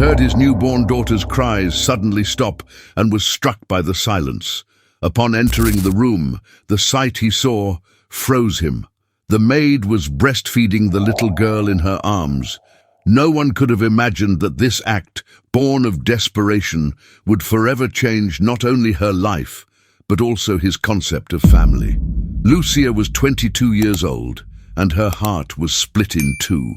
heard his newborn daughter's cries suddenly stop and was struck by the silence. Upon entering the room, the sight he saw froze him. The maid was breastfeeding the little girl in her arms. No one could have imagined that this act, born of desperation, would forever change not only her life, but also his concept of family. Lucia was 22 years old, and her heart was split in two.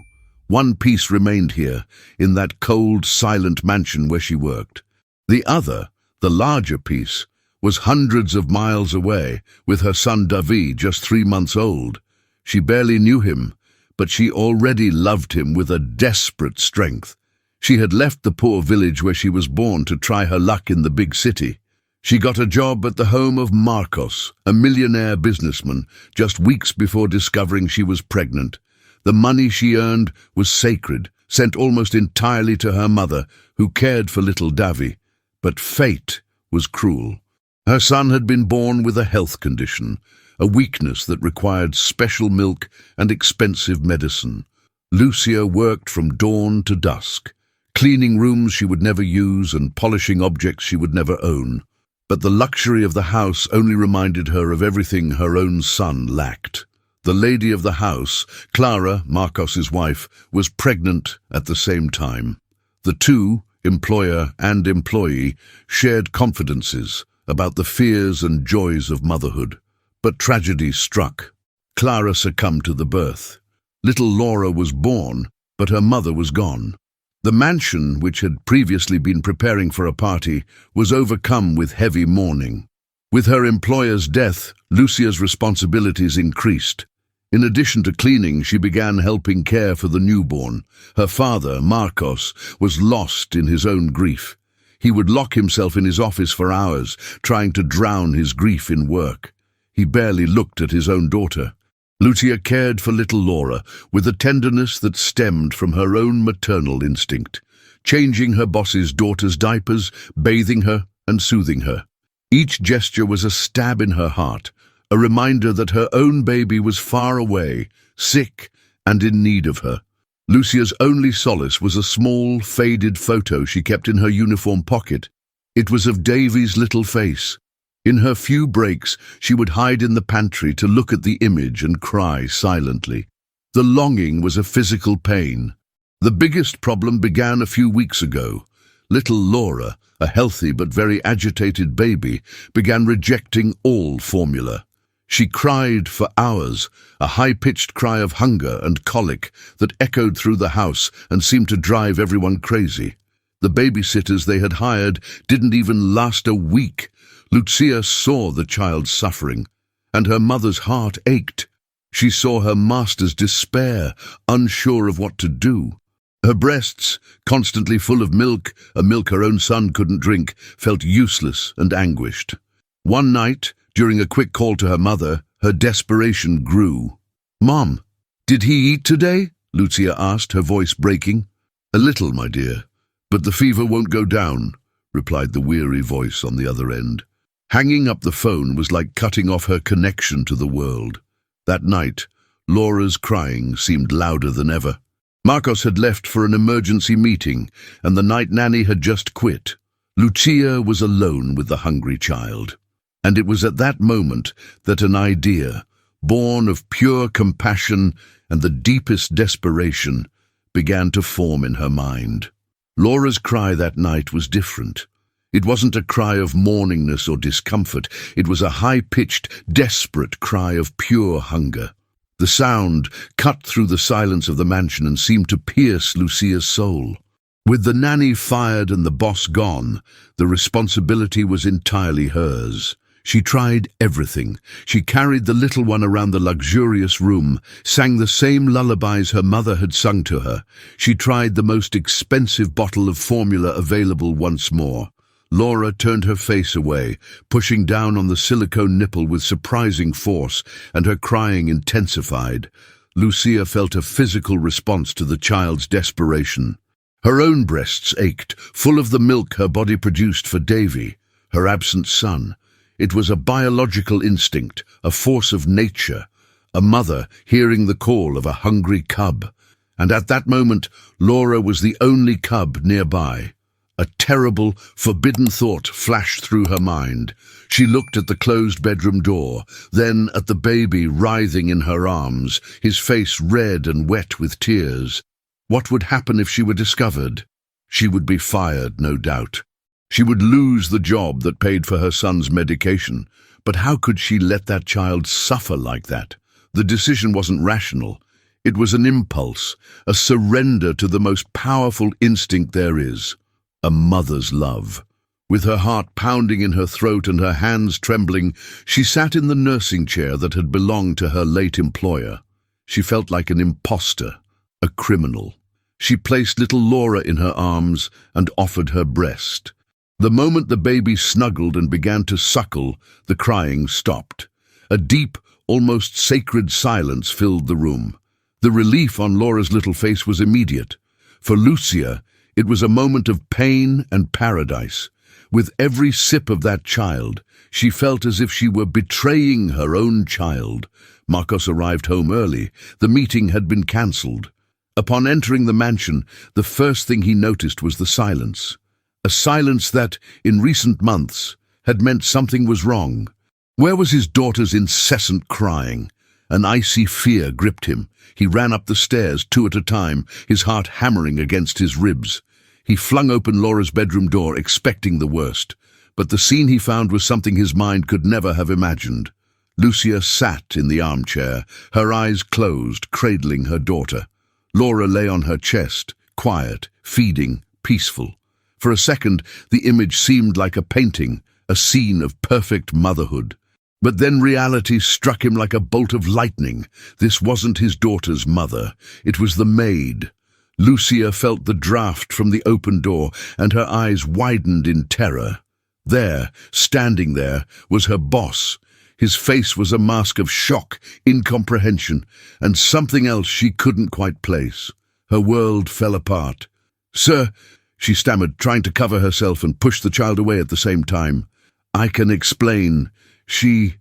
One piece remained here, in that cold, silent mansion where she worked. The other, the larger piece, was hundreds of miles away, with her son David just 3 months old. She barely knew him, but she already loved him with a desperate strength. She had left the poor village where she was born to try her luck in the big city. She got a job at the home of Marcos, a millionaire businessman, just weeks before discovering she was pregnant. The money she earned was sacred, sent almost entirely to her mother, who cared for little Davy. But fate was cruel. Her son had been born with a health condition, a weakness that required special milk and expensive medicine. Lucia worked from dawn to dusk, cleaning rooms she would never use and polishing objects she would never own. But the luxury of the house only reminded her of everything her own son lacked. The lady of the house, Clara, Marcos's wife, was pregnant at the same time. The two, employer and employee, shared confidences about the fears and joys of motherhood. But tragedy struck. Clara succumbed to the birth. Little Laura was born, but her mother was gone. The mansion, which had previously been preparing for a party, was overcome with heavy mourning. With her employer's death, Lucia's responsibilities increased. In addition to cleaning, she began helping care for the newborn. Her father, Marcos, was lost in his own grief. He would lock himself in his office for hours, trying to drown his grief in work. He barely looked at his own daughter. Lucia cared for little Laura with a tenderness that stemmed from her own maternal instinct, changing her boss's daughter's diapers, bathing her and soothing her. Each gesture was a stab in her heart, a reminder that her own baby was far away, sick and in need of her. Lucia's only solace was a small, faded photo she kept in her uniform pocket. It was of Davy's little face. In her few breaks, she would hide in the pantry to look at the image and cry silently. The longing was a physical pain. The biggest problem began a few weeks ago. Little Laura, a healthy but very agitated baby, began rejecting all formula. She cried for hours, a high-pitched cry of hunger and colic that echoed through the house and seemed to drive everyone crazy. The babysitters they had hired didn't even last a week. Lucia saw the child's suffering, and her mother's heart ached. She saw her master's despair, unsure of what to do. Her breasts, constantly full of milk, a milk her own son couldn't drink, felt useless and anguished. One night, during a quick call to her mother, her desperation grew. "Mom, did he eat today?" Lucia asked, her voice breaking. "A little, my dear, but the fever won't go down," replied the weary voice on the other end. Hanging up the phone was like cutting off her connection to the world. That night, Laura's crying seemed louder than ever. Marcos had left for an emergency meeting, and the night nanny had just quit. Lucia was alone with the hungry child. And it was at that moment that an idea, born of pure compassion and the deepest desperation, began to form in her mind. Laura's cry that night was different. It wasn't a cry of mourningness or discomfort. It was a high-pitched, desperate cry of pure hunger. The sound cut through the silence of the mansion and seemed to pierce Lucia's soul. With the nanny fired and the boss gone, the responsibility was entirely hers. She tried everything. She carried the little one around the luxurious room, sang the same lullabies her mother had sung to her. She tried the most expensive bottle of formula available once more. Laura turned her face away, pushing down on the silicone nipple with surprising force, and her crying intensified. Lucia felt a physical response to the child's desperation. Her own breasts ached, full of the milk her body produced for Davy, her absent son. It was a biological instinct, a force of nature, a mother hearing the call of a hungry cub. And at that moment, Laura was the only cub nearby. A terrible, forbidden thought flashed through her mind. She looked at the closed bedroom door, then at the baby writhing in her arms, his face red and wet with tears. What would happen if she were discovered? She would be fired, no doubt. She would lose the job that paid for her son's medication. But how could she let that child suffer like that? The decision wasn't rational. It was an impulse, a surrender to the most powerful instinct there is. A mother's love. With her heart pounding in her throat and her hands trembling, she sat in the nursing chair that had belonged to her late employer. She felt like an imposter, a criminal. She placed little Laura in her arms and offered her breast. The moment the baby snuggled and began to suckle, the crying stopped. A deep, almost sacred silence filled the room. The relief on Laura's little face was immediate. For Lucia, it was a moment of pain and paradise. With every sip of that child, she felt as if she were betraying her own child. Marcos arrived home early. The meeting had been cancelled. Upon entering the mansion, the first thing he noticed was the silence. A silence that, in recent months, had meant something was wrong. Where was his daughter's incessant crying? An icy fear gripped him. He ran up the stairs, 2 at a time, his heart hammering against his ribs. He flung open Laura's bedroom door, expecting the worst. But the scene he found was something his mind could never have imagined. Lucia sat in the armchair, her eyes closed, cradling her daughter. Laura lay on her chest, quiet, feeding, peaceful. For a second, the image seemed like a painting, a scene of perfect motherhood. But then reality struck him like a bolt of lightning. This wasn't his daughter's mother. It was the maid. Lucia felt the draft from the open door, and her eyes widened in terror. There, standing there, was her boss. His face was a mask of shock, incomprehension, and something else she couldn't quite place. Her world fell apart. "Sir," she stammered, trying to cover herself and push the child away at the same time. "I can explain. She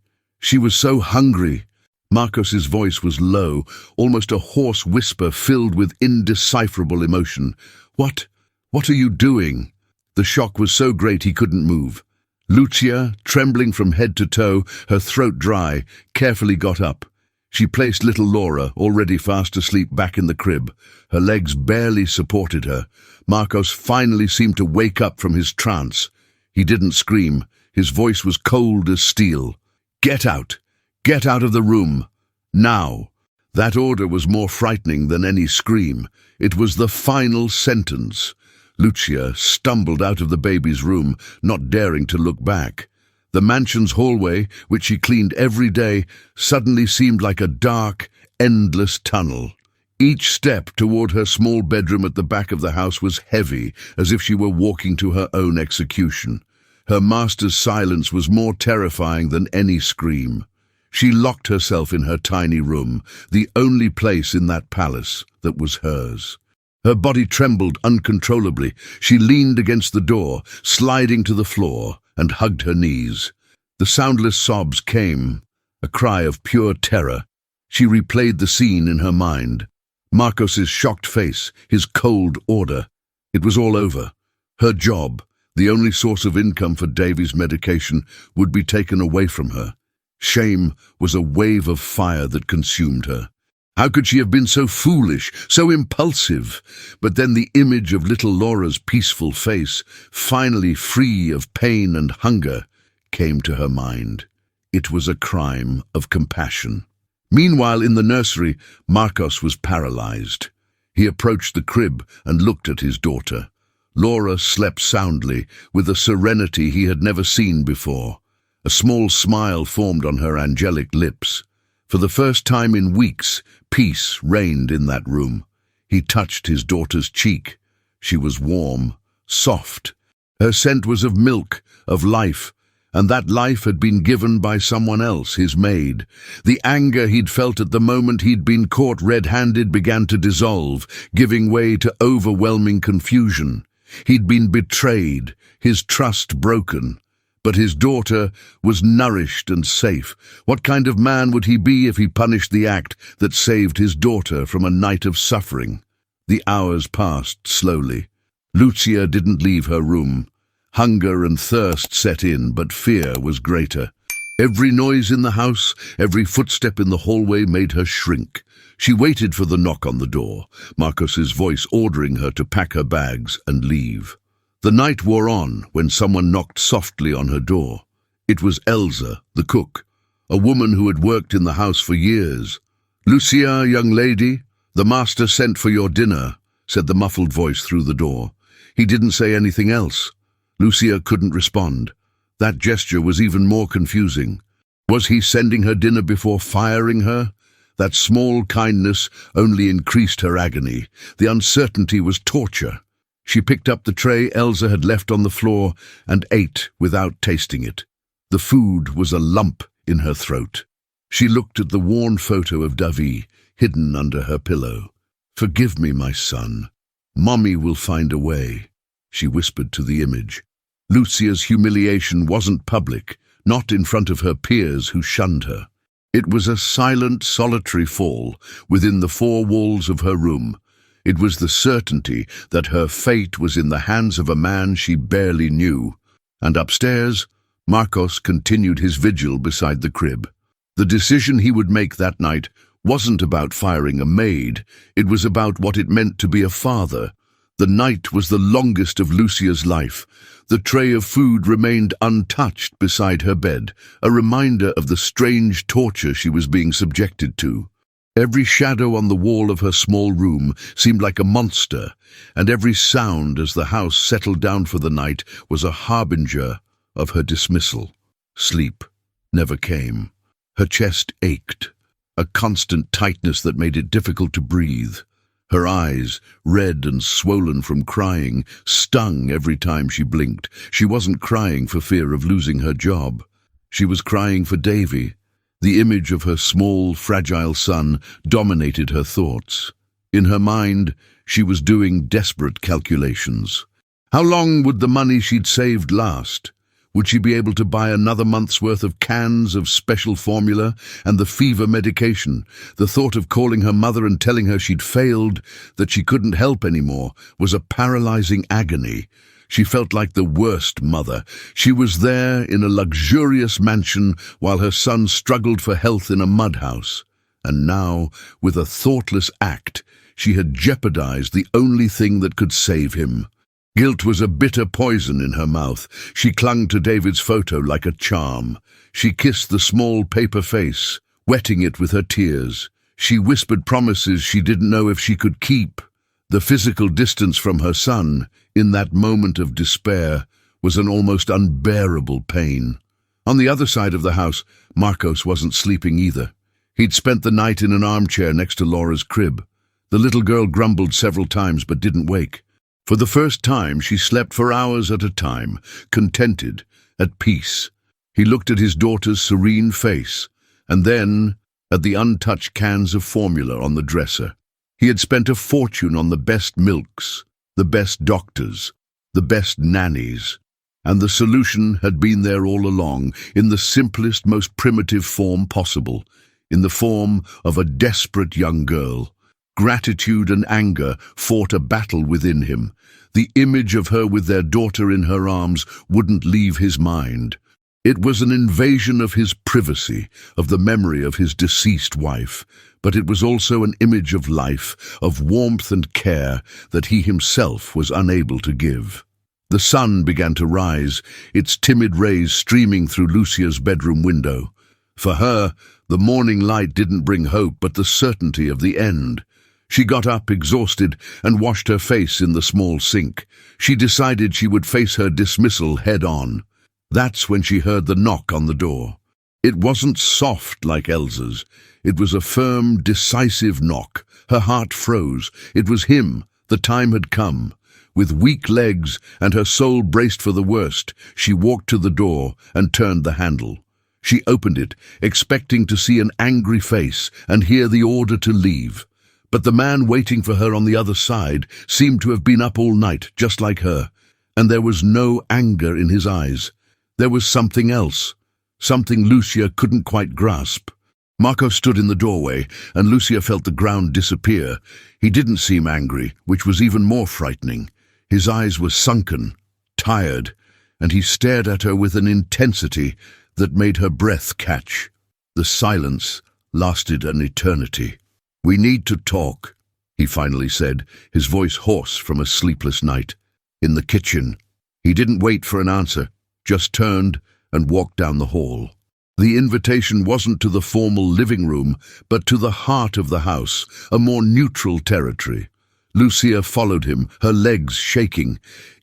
was so hungry." Marcos's voice was low, almost a hoarse whisper filled with indecipherable emotion. What are you doing?" The shock was so great he couldn't move. Lucia, trembling from head to toe, her throat dry, carefully got up. She placed little Laura, already fast asleep, back in the crib. Her legs barely supported her. Marcos finally seemed to wake up from his trance. He didn't scream. His voice was cold as steel. "Get out! Get out of the room! Now!" That order was more frightening than any scream. It was the final sentence. Lucia stumbled out of the baby's room, not daring to look back. The mansion's hallway, which she cleaned every day, suddenly seemed like a dark, endless tunnel. Each step toward her small bedroom at the back of the house was heavy, as if she were walking to her own execution. Her master's silence was more terrifying than any scream. She locked herself in her tiny room, the only place in that palace that was hers. Her body trembled uncontrollably. She leaned against the door, sliding to the floor, and hugged her knees. The soundless sobs came, a cry of pure terror. She replayed the scene in her mind. Marcos's shocked face, his cold order. It was all over. Her job, the only source of income for Davy's medication, would be taken away from her. Shame was a wave of fire that consumed her. How could she have been so foolish, so impulsive? But then the image of little Laura's peaceful face, finally free of pain and hunger, came to her mind. It was a crime of compassion. Meanwhile, in the nursery, Marcos was paralyzed. He approached the crib and looked at his daughter. Laura slept soundly, with a serenity he had never seen before. A small smile formed on her angelic lips. For the first time in weeks, peace reigned in that room. He touched his daughter's cheek. She was warm, soft. Her scent was of milk, of life, and that life had been given by someone else, his maid. The anger he'd felt at the moment he'd been caught red-handed began to dissolve, giving way to overwhelming confusion. He'd been betrayed, his trust broken. But his daughter was nourished and safe. What kind of man would he be if he punished the act that saved his daughter from a night of suffering? The hours passed slowly. Lucia didn't leave her room. Hunger and thirst set in, but fear was greater. Every noise in the house, every footstep in the hallway made her shrink. She waited for the knock on the door, Marcos's voice ordering her to pack her bags and leave. The night wore on when someone knocked softly on her door. It was Elsa, the cook, a woman who had worked in the house for years. "Lucia, young lady, the master sent for your dinner," said the muffled voice through the door. He didn't say anything else. Lucia couldn't respond. That gesture was even more confusing. Was he sending her dinner before firing her? That small kindness only increased her agony. The uncertainty was torture. She picked up the tray Elsa had left on the floor and ate without tasting it. The food was a lump in her throat. She looked at the worn photo of David, hidden under her pillow. "Forgive me, my son. Mommy will find a way," she whispered to the image. Lucia's humiliation wasn't public, not in front of her peers who shunned her. It was a silent, solitary fall within the four walls of her room. It was the certainty that her fate was in the hands of a man she barely knew. And upstairs, Marcos continued his vigil beside the crib. The decision he would make that night wasn't about firing a maid. It was about what it meant to be a father. The night was the longest of Lucia's life. The tray of food remained untouched beside her bed, a reminder of the strange torture she was being subjected to. Every shadow on the wall of her small room seemed like a monster, and every sound as the house settled down for the night was a harbinger of her dismissal. Sleep never came. Her chest ached, a constant tightness that made it difficult to breathe. Her eyes, red and swollen from crying, stung every time she blinked. She wasn't crying for fear of losing her job. She was crying for Davy. The image of her small, fragile son dominated her thoughts. In her mind, she was doing desperate calculations. How long would the money she'd saved last? Would she be able to buy another month's worth of cans of special formula and the fever medication? The thought of calling her mother and telling her she'd failed, that she couldn't help anymore, was a paralyzing agony. She felt like the worst mother. She was there in a luxurious mansion while her son struggled for health in a mud house. And now, with a thoughtless act, she had jeopardized the only thing that could save him. Guilt was a bitter poison in her mouth. She clung to David's photo like a charm. She kissed the small paper face, wetting it with her tears. She whispered promises she didn't know if she could keep. The physical distance from her son, in that moment of despair, was an almost unbearable pain. On the other side of the house, Marcos wasn't sleeping either. He'd spent the night in an armchair next to Laura's crib. The little girl grumbled several times but didn't wake. For the first time, she slept for hours at a time, contented, at peace. He looked at his daughter's serene face, and then at the untouched cans of formula on the dresser. He had spent a fortune on the best milks, the best doctors, the best nannies, and the solution had been there all along, in the simplest, most primitive form possible, in the form of a desperate young girl. Gratitude and anger fought a battle within him. The image of her with their daughter in her arms wouldn't leave his mind. It was an invasion of his privacy, of the memory of his deceased wife, but it was also an image of life, of warmth and care that he himself was unable to give. The sun began to rise, its timid rays streaming through Lucia's bedroom window. For her, the morning light didn't bring hope, but the certainty of the end. She got up, exhausted, and washed her face in the small sink. She decided she would face her dismissal head-on. That's when she heard the knock on the door. It wasn't soft like Elsa's. It was a firm, decisive knock. Her heart froze. It was him. The time had come. With weak legs and her soul braced for the worst, she walked to the door and turned the handle. She opened it, expecting to see an angry face and hear the order to leave. But the man waiting for her on the other side seemed to have been up all night, just like her, and there was no anger in his eyes. There was something else, something Lucia couldn't quite grasp. Marco stood in the doorway, and Lucia felt the ground disappear. He didn't seem angry, which was even more frightening. His eyes were sunken, tired, and he stared at her with an intensity that made her breath catch. The silence lasted an eternity. "We need to talk," he finally said, his voice hoarse from a sleepless night. "In the kitchen." He didn't wait for an answer, just turned and walked down the hall. The invitation wasn't to the formal living room, but to the heart of the house, a more neutral territory. Lucia followed him, her legs shaking.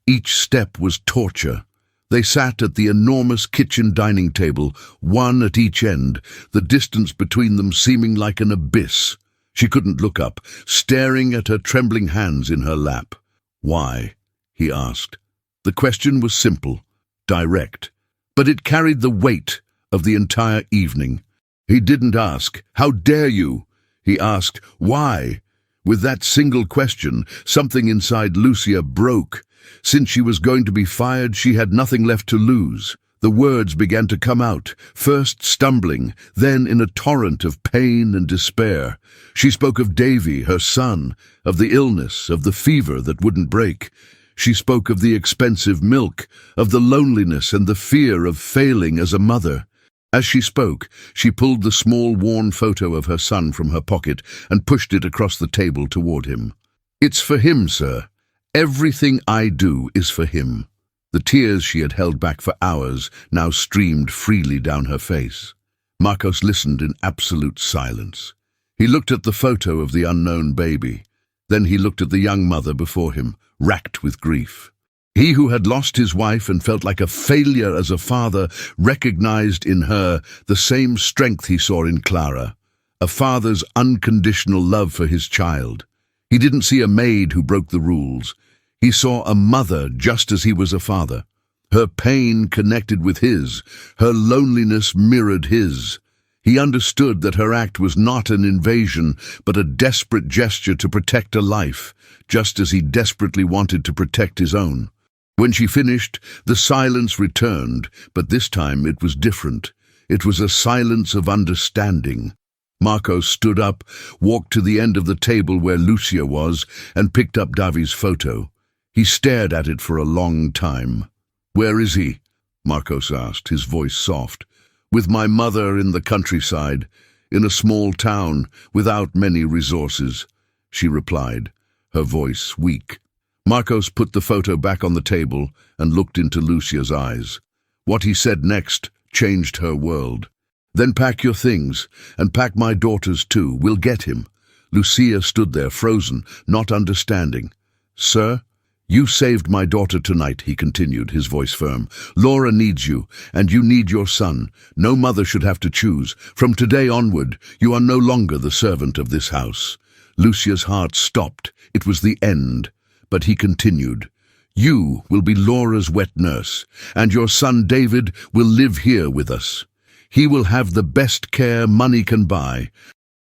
Each step was torture. They sat at the enormous kitchen dining table, one at each end, the distance between them seeming like an abyss. She couldn't look up, staring at her trembling hands in her lap. "Why?" he asked. The question was simple, direct, but it carried the weight of the entire evening. He didn't ask, "How dare you?" He asked, "Why?" With that single question, something inside Lucia broke. Since she was going to be fired, she had nothing left to lose. The words began to come out, first stumbling, then in a torrent of pain and despair. She spoke of Davy, her son, of the illness, of the fever that wouldn't break. She spoke of the expensive milk, of the loneliness and the fear of failing as a mother. As she spoke, she pulled the small, worn photo of her son from her pocket and pushed it across the table toward him. "It's for him, sir. Everything I do is for him." The tears she had held back for hours now streamed freely down her face. Marcos listened in absolute silence. He looked at the photo of the unknown baby. Then he looked at the young mother before him, racked with grief. He who had lost his wife and felt like a failure as a father recognized in her the same strength he saw in Clara, a father's unconditional love for his child. He didn't see a maid who broke the rules. He saw a mother just as he was a father. Her pain connected with his, her loneliness mirrored his. He understood that her act was not an invasion, but a desperate gesture to protect a life, just as he desperately wanted to protect his own. When she finished, the silence returned, but this time it was different. It was a silence of understanding. Marcos stood up, walked to the end of the table where Lucia was, and picked up Davi's photo. He stared at it for a long time. "Where is he?" Marcos asked, his voice soft. "With my mother in the countryside, in a small town, without many resources," she replied, her voice weak. Marcos put the photo back on the table and looked into Lucia's eyes. What he said next changed her world. "Then pack your things, and pack my daughter's too. We'll get him." Lucia stood there, frozen, not understanding. "Sir, you saved my daughter tonight," he continued, his voice firm. "Laura needs you, and you need your son. No mother should have to choose. From today onward, you are no longer the servant of this house." Lucia's heart stopped. It was the end. But he continued, "You will be Laura's wet nurse, and your son David will live here with us. He will have the best care money can buy.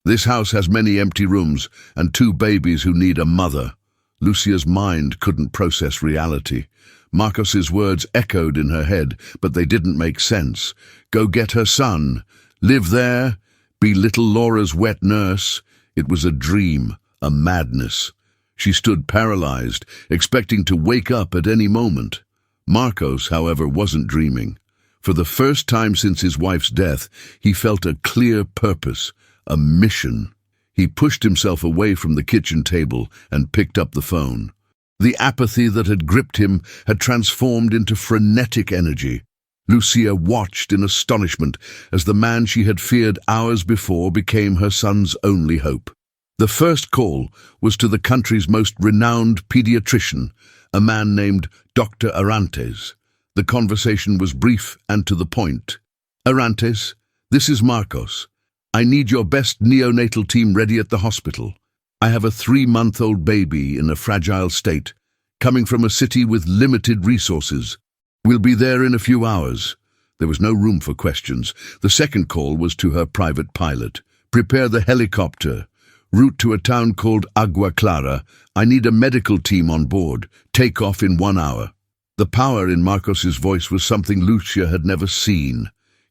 This house has many empty rooms and 2 babies who need a mother." Lucia's mind couldn't process reality. Marcos's words echoed in her head, but they didn't make sense. Go get her son. Live there. Be little Laura's wet nurse. It was a dream, a madness. She stood paralyzed, expecting to wake up at any moment. Marcos, however, wasn't dreaming. For the first time since his wife's death, he felt a clear purpose, a mission. He pushed himself away from the kitchen table and picked up the phone. The apathy that had gripped him had transformed into frenetic energy. Lucia watched in astonishment as the man she had feared hours before became her son's only hope. The first call was to the country's most renowned pediatrician, a man named Dr. Arantes. The conversation was brief and to the point. "Arantes, this is Marcos. I need your best neonatal team ready at the hospital. I have a 3-month-old baby in a fragile state, coming from a city with limited resources. We'll be there in a few hours." There was no room for questions. The second call was to her private pilot. "Prepare the helicopter. Route to a town called Agua Clara. I need a medical team on board. Take off in 1 hour." The power in Marcos's voice was something Lucia had never seen.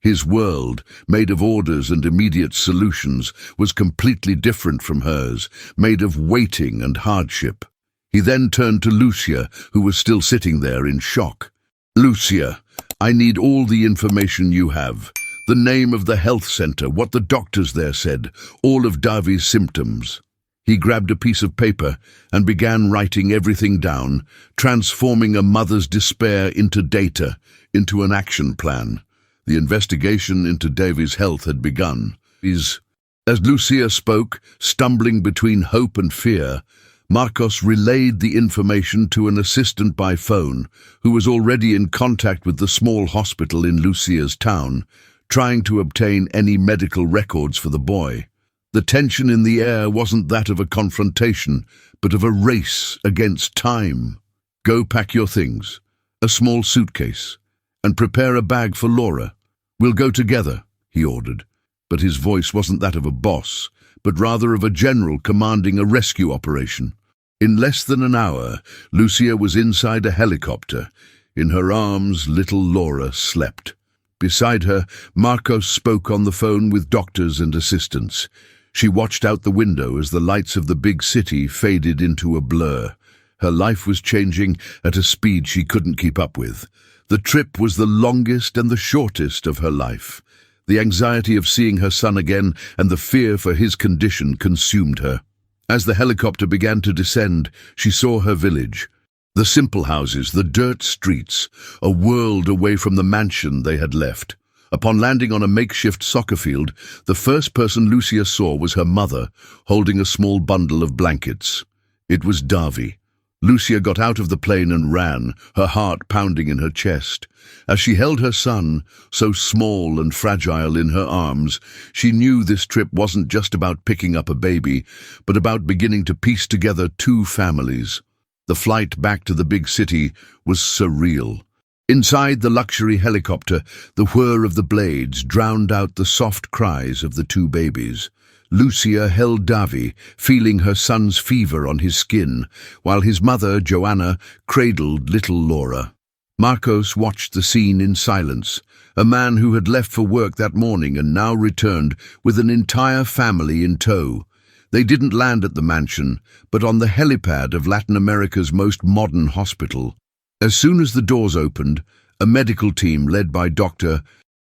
His world, made of orders and immediate solutions, was completely different from hers, made of waiting and hardship. He then turned to Lucia, who was still sitting there in shock. "Lucia, I need all the information you have. The name of the health center, what the doctors there said, all of Davi's symptoms." He grabbed a piece of paper and began writing everything down, transforming a mother's despair into data, into an action plan. The investigation into Davi's health had begun. As Lucia spoke, stumbling between hope and fear, Marcos relayed the information to an assistant by phone, who was already in contact with the small hospital in Lucia's town, trying to obtain any medical records for the boy. The tension in the air wasn't that of a confrontation, but of a race against time. "Go pack your things, a small suitcase, and prepare a bag for Laura. We'll go together," he ordered. But his voice wasn't that of a boss, but rather of a general commanding a rescue operation. In less than an hour, Lucia was inside a helicopter. In her arms, little Laura slept. Beside her, Marcos spoke on the phone with doctors and assistants. She watched out the window as the lights of the big city faded into a blur. Her life was changing at a speed she couldn't keep up with. The trip was the longest and the shortest of her life. The anxiety of seeing her son again and the fear for his condition consumed her. As the helicopter began to descend, she saw her village. The simple houses, the dirt streets, a world away from the mansion they had left. Upon landing on a makeshift soccer field, the first person Lucia saw was her mother, holding a small bundle of blankets. It was Davi. Lucia got out of the plane and ran, her heart pounding in her chest. As she held her son, so small and fragile, in her arms, she knew this trip wasn't just about picking up a baby, but about beginning to piece together two families. The flight back to the big city was surreal. Inside the luxury helicopter, the whir of the blades drowned out the soft cries of the two babies. Lucia held Davi, feeling her son's fever on his skin, while his mother, Joanna, cradled little Laura. Marcos watched the scene in silence, a man who had left for work that morning and now returned with an entire family in tow. They didn't land at the mansion, but on the helipad of Latin America's most modern hospital. As soon as the doors opened, a medical team led by Dr.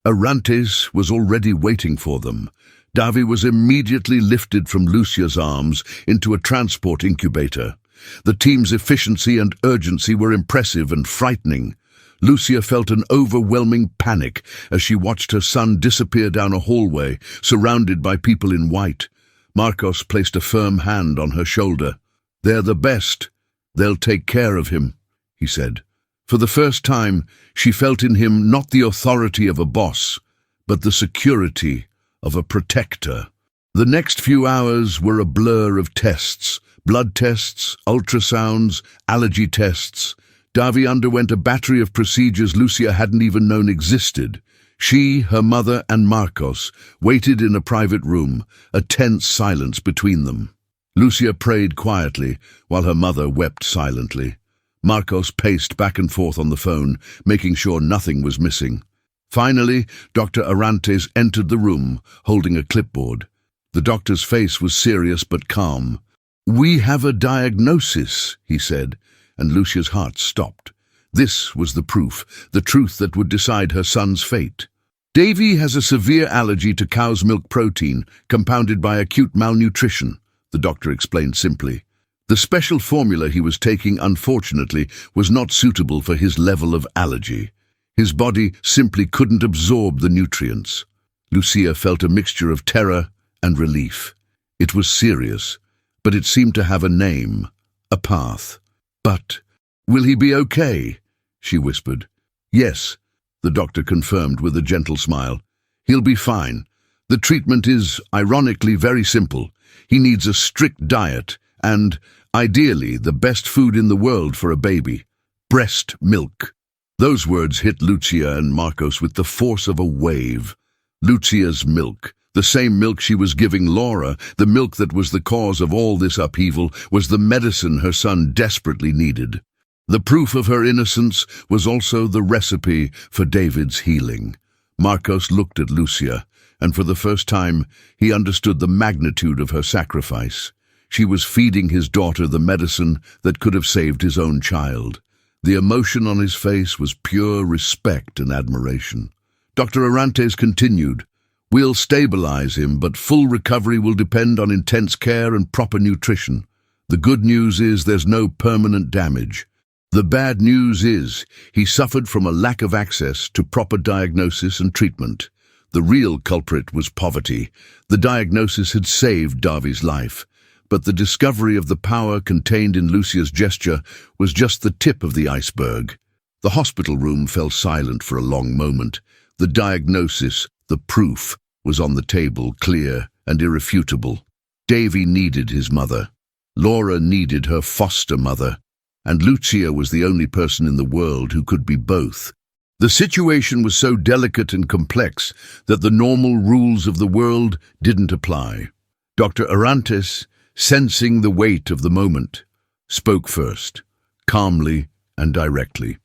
Arantes was already waiting for them. Davi was immediately lifted from Lucia's arms into a transport incubator. The team's efficiency and urgency were impressive and frightening. Lucia felt an overwhelming panic as she watched her son disappear down a hallway, surrounded by people in white. Marcos placed a firm hand on her shoulder. "They're the best. They'll take care of him," he said. For the first time, she felt in him not the authority of a boss, but the security of a protector. The next few hours were a blur of tests, blood tests, ultrasounds, allergy tests. Davi underwent a battery of procedures Lucia hadn't even known existed. She, her mother, and Marcos waited in a private room, a tense silence between them. Lucia prayed quietly, while her mother wept silently. Marcos paced back and forth on the phone, making sure nothing was missing. Finally, Dr. Arantes entered the room, holding a clipboard. The doctor's face was serious but calm. "We have a diagnosis," he said, and Lucia's heart stopped. This was the proof, the truth that would decide her son's fate. "Davy has a severe allergy to cow's milk protein, compounded by acute malnutrition," the doctor explained simply. The special formula he was taking, unfortunately, was not suitable for his level of allergy. His body simply couldn't absorb the nutrients. Lucia felt a mixture of terror and relief. It was serious, but it seemed to have a name, a path. "But will he be okay?" she whispered. "Yes," the doctor confirmed with a gentle smile. "He'll be fine. The treatment is, ironically, very simple. He needs a strict diet and, ideally, the best food in the world for a baby: breast milk." Those words hit Lucia and Marcos with the force of a wave. Lucia's milk, the same milk she was giving Laura, the milk that was the cause of all this upheaval, was the medicine her son desperately needed. The proof of her innocence was also the recipe for David's healing. Marcos looked at Lucia, and for the first time he understood the magnitude of her sacrifice. She was feeding his daughter the medicine that could have saved his own child. The emotion on his face was pure respect and admiration. Dr. Arantes continued, "We'll stabilize him, but full recovery will depend on intense care and proper nutrition. The good news is there's no permanent damage. The bad news is he suffered from a lack of access to proper diagnosis and treatment. The real culprit was poverty. The diagnosis had saved Davi's life, but the discovery of the power contained in Lucia's gesture was just the tip of the iceberg." The hospital room fell silent for a long moment. The diagnosis, the proof, was on the table, clear and irrefutable. Davy needed his mother. Laura needed her foster mother. And Lucia was the only person in the world who could be both. The situation was so delicate and complex that the normal rules of the world didn't apply. Dr. Arantes, sensing the weight of the moment, spoke first, calmly and directly.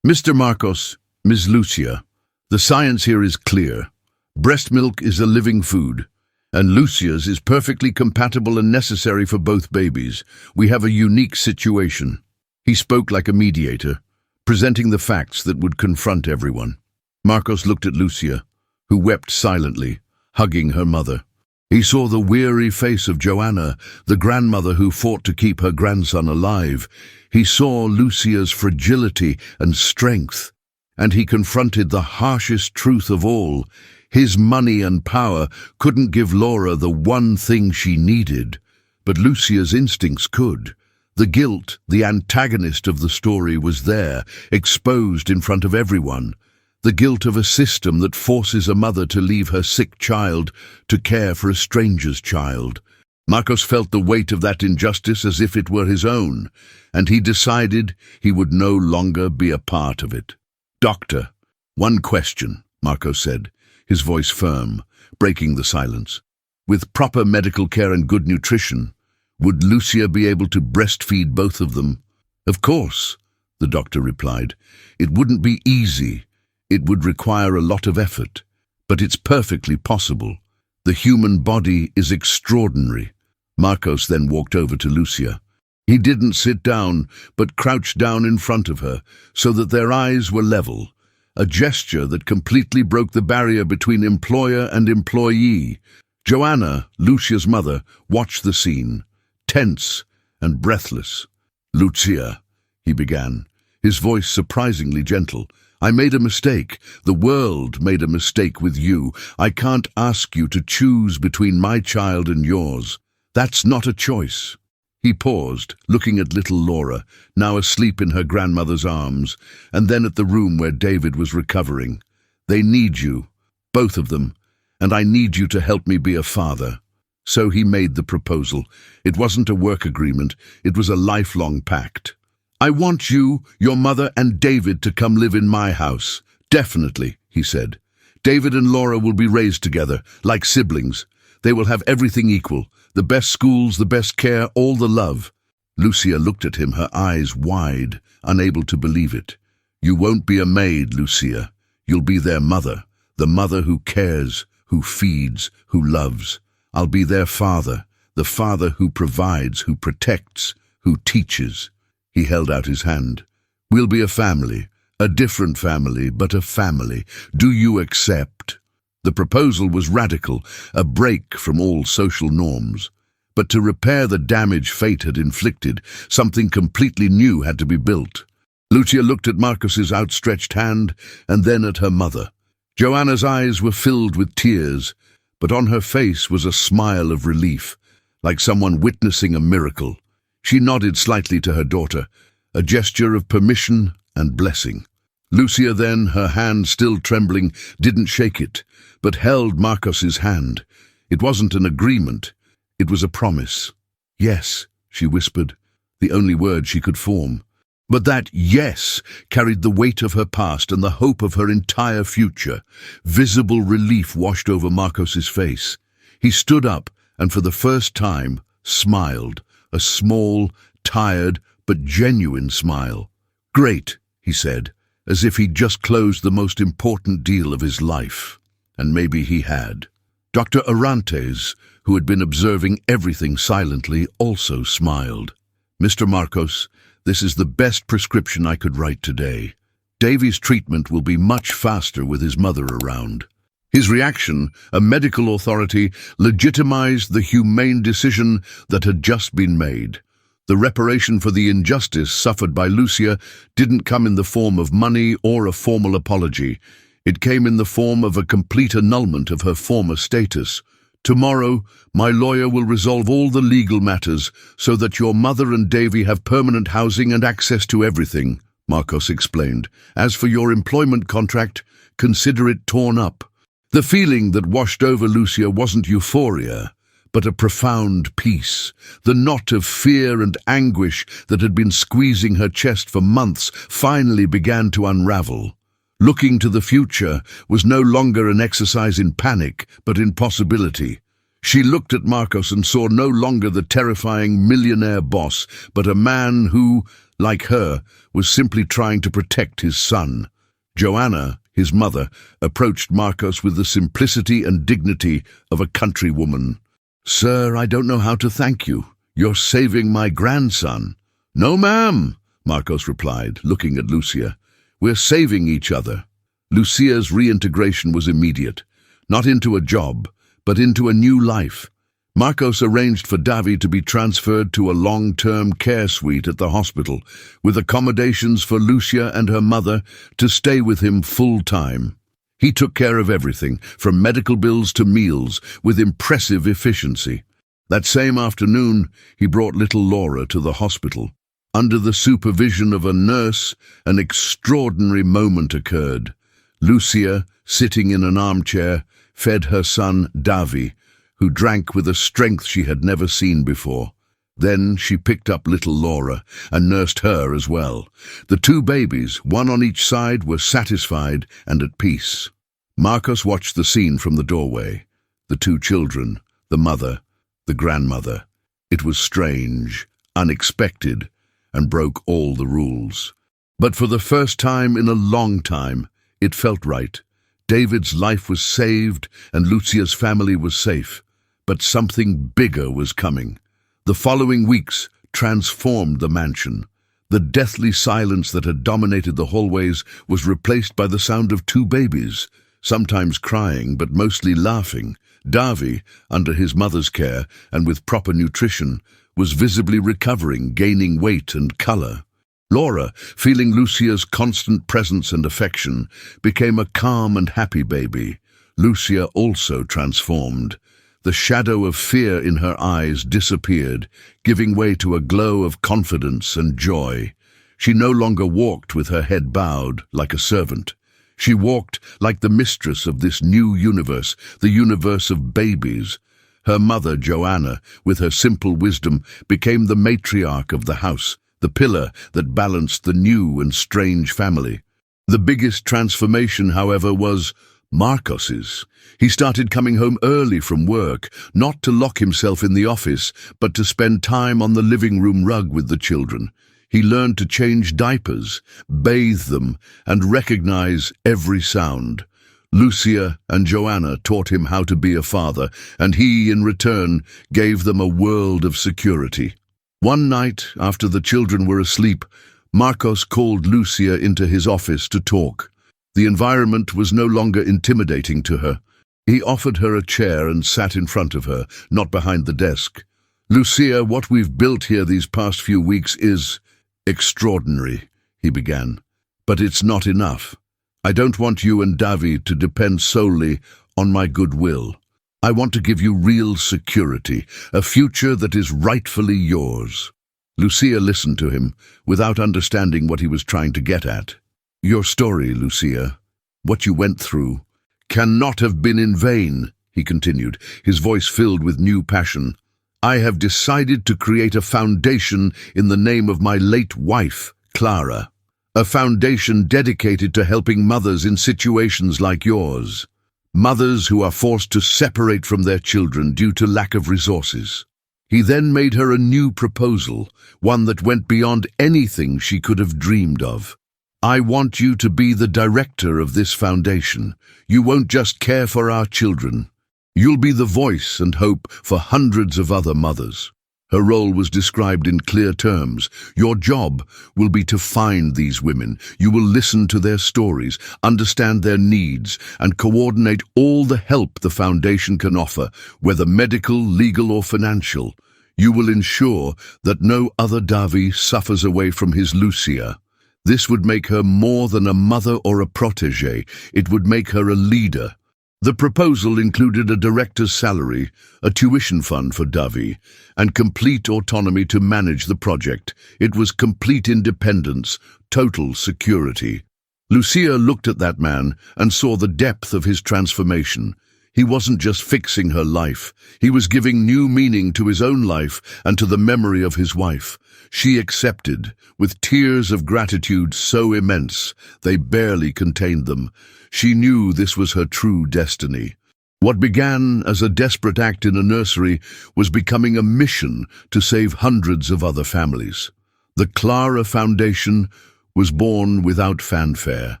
"Mr. Marcos, Ms. Lucia, the science here is clear. Breast milk is a living food, and Lucia's is perfectly compatible and necessary for both babies. We have a unique situation." He spoke like a mediator, presenting the facts that would confront everyone. Marcos looked at Lucia, who wept silently, hugging her mother. He saw the weary face of Joanna, the grandmother who fought to keep her grandson alive. He saw Lucia's fragility and strength, and he confronted the harshest truth of all. His money and power couldn't give Laura the one thing she needed, but Lucia's instincts could. The guilt, the antagonist of the story, was there, exposed in front of everyone. The guilt of a system that forces a mother to leave her sick child to care for a stranger's child. Marcos felt the weight of that injustice as if it were his own, and he decided he would no longer be a part of it. "Doctor, one question," Marcos said, his voice firm, breaking the silence. "With proper medical care and good nutrition, would Lucia be able to breastfeed both of them?" "Of course," the doctor replied. "It wouldn't be easy. It would require a lot of effort, but it's perfectly possible. The human body is extraordinary." Marcos then walked over to Lucia. He didn't sit down, but crouched down in front of her, so that their eyes were level, a gesture that completely broke the barrier between employer and employee. Joanna, Lucia's mother, watched the scene, tense and breathless. "Lucia," he began, his voice surprisingly gentle, "I made a mistake. The world made a mistake with you. I can't ask you to choose between my child and yours. That's not a choice." He paused, looking at little Laura, now asleep in her grandmother's arms, and then at the room where David was recovering. "They need you, both of them, and I need you to help me be a father." So he made the proposal. It wasn't a work agreement, it was a lifelong pact. "I want you, your mother, and David to come live in my house. Definitely," he said. "David and Laura will be raised together, like siblings. They will have everything equal, the best schools, the best care, all the love." Lucia looked at him, her eyes wide, unable to believe it. "You won't be a maid, Lucia. You'll be their mother, the mother who cares, who feeds, who loves. I'll be their father, the father who provides, who protects, who teaches." He held out his hand. "We'll be a family, a different family, but a family. Do you accept?" The proposal was radical, a break from all social norms. But to repair the damage fate had inflicted, something completely new had to be built. Lucia looked at Marcos's outstretched hand and then at her mother. Joanna's eyes were filled with tears, but on her face was a smile of relief, like someone witnessing a miracle. She nodded slightly to her daughter, a gesture of permission and blessing. Lucia then, her hand still trembling, didn't shake it, but held Marcos's hand. It wasn't an agreement, it was a promise. "Yes," she whispered, the only word she could form. But that yes carried the weight of her past and the hope of her entire future. Visible relief washed over Marcos's face. He stood up and for the first time smiled, a small, tired, but genuine smile. "Great," he said, as if he'd just closed the most important deal of his life. And maybe he had. Dr. Arantes, who had been observing everything silently, also smiled. "Mr. Marcos, this is the best prescription I could write today. Davy's treatment will be much faster with his mother around." His reaction, a medical authority, legitimized the humane decision that had just been made. The reparation for the injustice suffered by Lucia didn't come in the form of money or a formal apology. It came in the form of a complete annulment of her former status. "Tomorrow, my lawyer will resolve all the legal matters so that your mother and Davy have permanent housing and access to everything," Marcos explained. "As for your employment contract, consider it torn up." The feeling that washed over Lucia wasn't euphoria, but a profound peace. The knot of fear and anguish that had been squeezing her chest for months finally began to unravel. Looking to the future was no longer an exercise in panic, but in possibility. She looked at Marcos and saw no longer the terrifying millionaire boss, but a man who, like her, was simply trying to protect his son. Joanna, his mother, approached Marcos with the simplicity and dignity of a countrywoman. "Sir, I don't know how to thank you. You're saving my grandson." "No, ma'am," Marcos replied, looking at Lucia. "We're saving each other." Lucia's reintegration was immediate, not into a job, but into a new life. Marcos arranged for Davy to be transferred to a long-term care suite at the hospital, with accommodations for Lucia and her mother to stay with him full-time. He took care of everything, from medical bills to meals, with impressive efficiency. That same afternoon, he brought little Laura to the hospital. Under the supervision of a nurse, an extraordinary moment occurred. Lucia, sitting in an armchair, fed her son, Davy, who drank with a strength she had never seen before. Then she picked up little Laura and nursed her as well. The two babies, one on each side, were satisfied and at peace. Marcos watched the scene from the doorway. The two children, the mother, the grandmother. It was strange, unexpected, and broke all the rules. But for the first time in a long time, it felt right. David's life was saved and Lucia's family was safe. But something bigger was coming. The following weeks transformed the mansion. The deathly silence that had dominated the hallways was replaced by the sound of two babies, sometimes crying but mostly laughing. Davy, under his mother's care and with proper nutrition, was visibly recovering, gaining weight and color. Laura, feeling Lucia's constant presence and affection, became a calm and happy baby. Lucia also transformed. The shadow of fear in her eyes disappeared, giving way to a glow of confidence and joy. She no longer walked with her head bowed like a servant. She walked like the mistress of this new universe, the universe of babies. Her mother, Joanna, with her simple wisdom, became the matriarch of the house, the pillar that balanced the new and strange family. The biggest transformation, however, was Marcos's. He started coming home early from work, not to lock himself in the office, but to spend time on the living room rug with the children. He learned to change diapers, bathe them, and recognize every sound. Lucia and Joanna taught him how to be a father, and he, in return, gave them a world of security. One night, after the children were asleep, Marcos called Lucia into his office to talk. The environment was no longer intimidating to her. He offered her a chair and sat in front of her, not behind the desk. "Lucia, what we've built here these past few weeks is extraordinary," he began. "But it's not enough. I don't want you and Davy to depend solely on my goodwill. I want to give you real security, a future that is rightfully yours." Lucia listened to him, without understanding what he was trying to get at. "Your story, Lucia, what you went through, cannot have been in vain," he continued, his voice filled with new passion. "I have decided to create a foundation in the name of my late wife, Clara. A foundation dedicated to helping mothers in situations like yours. Mothers who are forced to separate from their children due to lack of resources." He then made her a new proposal, one that went beyond anything she could have dreamed of. I want you to be the director of this foundation. You won't just care for our children. You'll be the voice and hope for hundreds of other mothers. Her role was described in clear terms. Your job will be to find these women. You will listen to their stories, understand their needs, and coordinate all the help the foundation can offer, whether medical, legal, or financial. You will ensure that no other Davi suffers away from his Lucia. This would make her more than a mother or a protégé. It would make her a leader. The proposal included a director's salary, a tuition fund for Davi, and complete autonomy to manage the project. It was complete independence, total security. Lucia looked at that man and saw the depth of his transformation. He wasn't just fixing her life. He was giving new meaning to his own life and to the memory of his wife. She accepted, with tears of gratitude so immense they barely contained them. She knew this was her true destiny. What began as a desperate act in a nursery was becoming a mission to save hundreds of other families. The Clara Foundation was born without fanfare.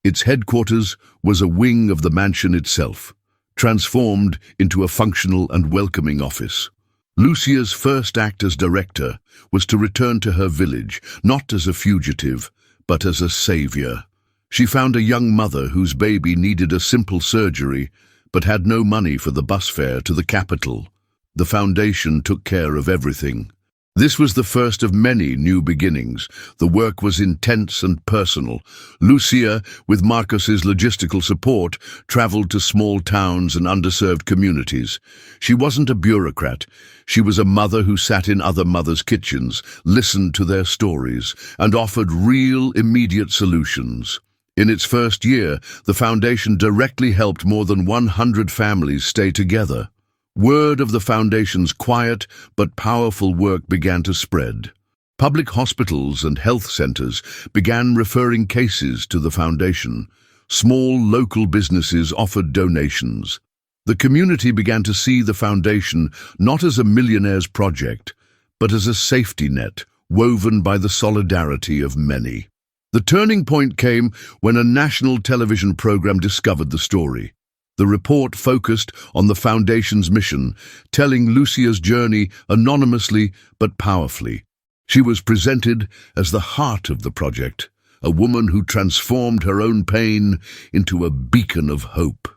Its headquarters was a wing of the mansion itself, transformed into a functional and welcoming office. Lucia's first act as director was to return to her village, not as a fugitive, but as a savior. She found a young mother whose baby needed a simple surgery, but had no money for the bus fare to the capital. The foundation took care of everything. This was the first of many new beginnings. The work was intense and personal. Lucia, with Marcos's logistical support, traveled to small towns and underserved communities. She wasn't a bureaucrat. She was a mother who sat in other mothers' kitchens, listened to their stories, and offered real, immediate solutions. In its first year, the foundation directly helped more than 100 families stay together. Word of the foundation's quiet but powerful work began to spread. Public hospitals and health centers began referring cases to the foundation. Small local businesses offered donations. The community began to see the foundation not as a millionaire's project, but as a safety net woven by the solidarity of many. The turning point came when a national television program discovered the story. The report focused on the foundation's mission, telling Lucia's journey anonymously but powerfully. She was presented as the heart of the project, a woman who transformed her own pain into a beacon of hope.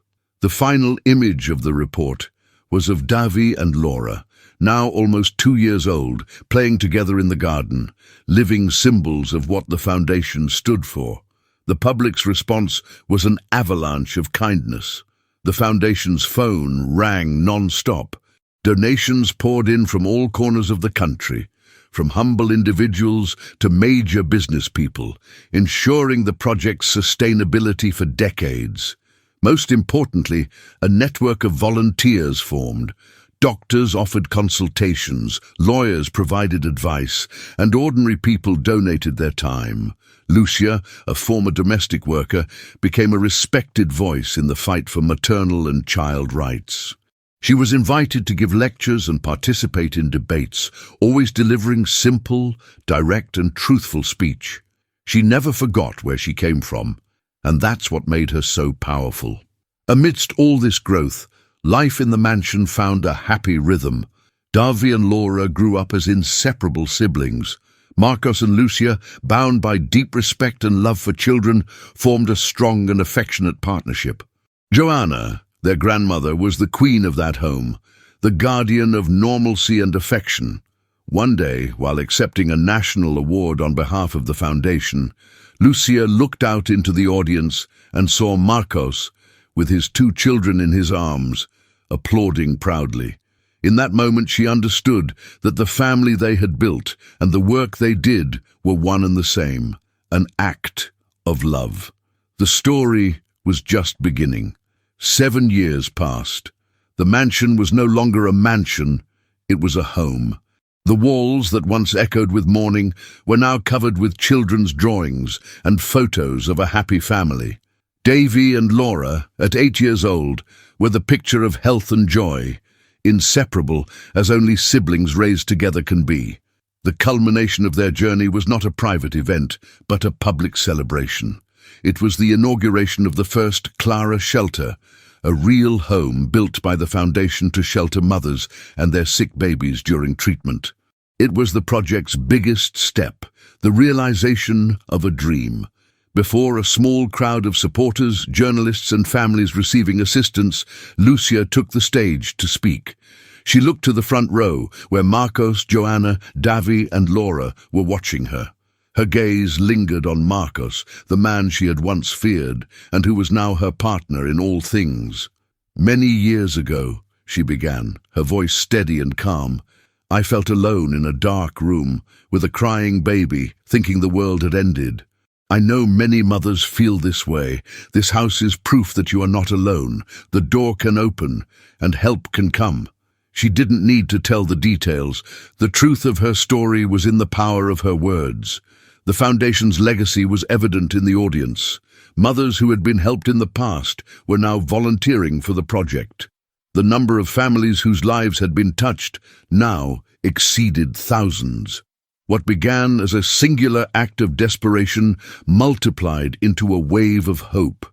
The final image of the report was of Davi and Laura, now almost 2 years old, playing together in the garden, living symbols of what the foundation stood for. The public's response was an avalanche of kindness. The foundation's phone rang non-stop. Donations poured in from all corners of the country, from humble individuals to major business people, ensuring the project's sustainability for decades. Most importantly, a network of volunteers formed. Doctors offered consultations, lawyers provided advice, and ordinary people donated their time. Lucia, a former domestic worker, became a respected voice in the fight for maternal and child rights. She was invited to give lectures and participate in debates, always delivering simple, direct, and truthful speech. She never forgot where she came from, and that's what made her so powerful. Amidst all this growth, life in the mansion found a happy rhythm. Davi and Laura grew up as inseparable siblings. Marcos and Lucia, bound by deep respect and love for children, formed a strong and affectionate partnership. Joanna, their grandmother, was the queen of that home, the guardian of normalcy and affection. One day, while accepting a national award on behalf of the foundation, Lucia looked out into the audience and saw Marcos, with his 2 children in his arms, applauding proudly. In that moment she understood that the family they had built and the work they did were one and the same, an act of love. The story was just beginning. 7 years passed. The mansion was no longer a mansion, it was a home. The walls that once echoed with mourning were now covered with children's drawings and photos of a happy family. Davy and Laura, at 8 years old, were the picture of health and joy, inseparable as only siblings raised together can be. The culmination of their journey was not a private event, but a public celebration. It was the inauguration of the first Clara Shelter, a real home built by the foundation to shelter mothers and their sick babies during treatment. It was the project's biggest step, the realization of a dream. Before a small crowd of supporters, journalists and families receiving assistance, Lucia took the stage to speak. She looked to the front row, where Marcos, Joanna, Davi and Laura were watching her. Her gaze lingered on Marcos, the man she had once feared, and who was now her partner in all things. "Many years ago," she began, her voice steady and calm, "I felt alone in a dark room, with a crying baby, thinking the world had ended. I know many mothers feel this way. This house is proof that you are not alone. The door can open, and help can come." She didn't need to tell the details. The truth of her story was in the power of her words. The foundation's legacy was evident in the audience. Mothers who had been helped in the past were now volunteering for the project. The number of families whose lives had been touched now exceeded thousands. What began as a singular act of desperation multiplied into a wave of hope.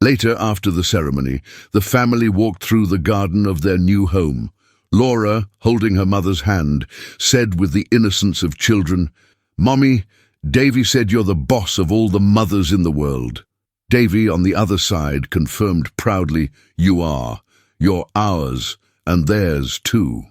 Later, after the ceremony, the family walked through the garden of their new home. Laura, holding her mother's hand, said with the innocence of children, "Mommy, Davy said you're the boss of all the mothers in the world." Davy, on the other side, confirmed proudly, "You are. You're ours, and theirs too."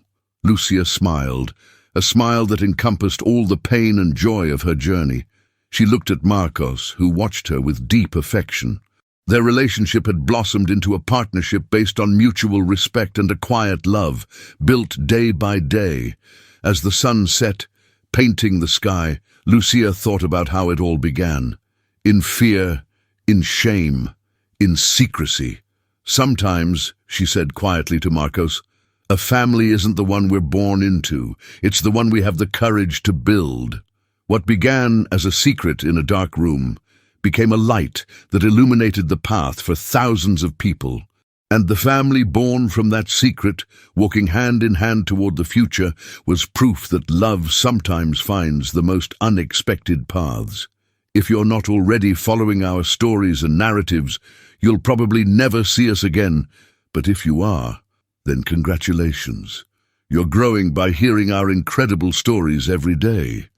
Lucia smiled, a smile that encompassed all the pain and joy of her journey. She looked at Marcos, who watched her with deep affection. Their relationship had blossomed into a partnership based on mutual respect and a quiet love, built day by day. As the sun set, painting the sky, Lucia thought about how it all began. In fear, in shame, in secrecy. "Sometimes," she said quietly to Marcos, "a family isn't the one we're born into. It's the one we have the courage to build." What began as a secret in a dark room became a light that illuminated the path for thousands of people. And the family born from that secret, walking hand in hand toward the future, was proof that love sometimes finds the most unexpected paths. If you're not already following our stories and narratives, you'll probably never see us again. But if you are, then congratulations. You're growing by hearing our incredible stories every day.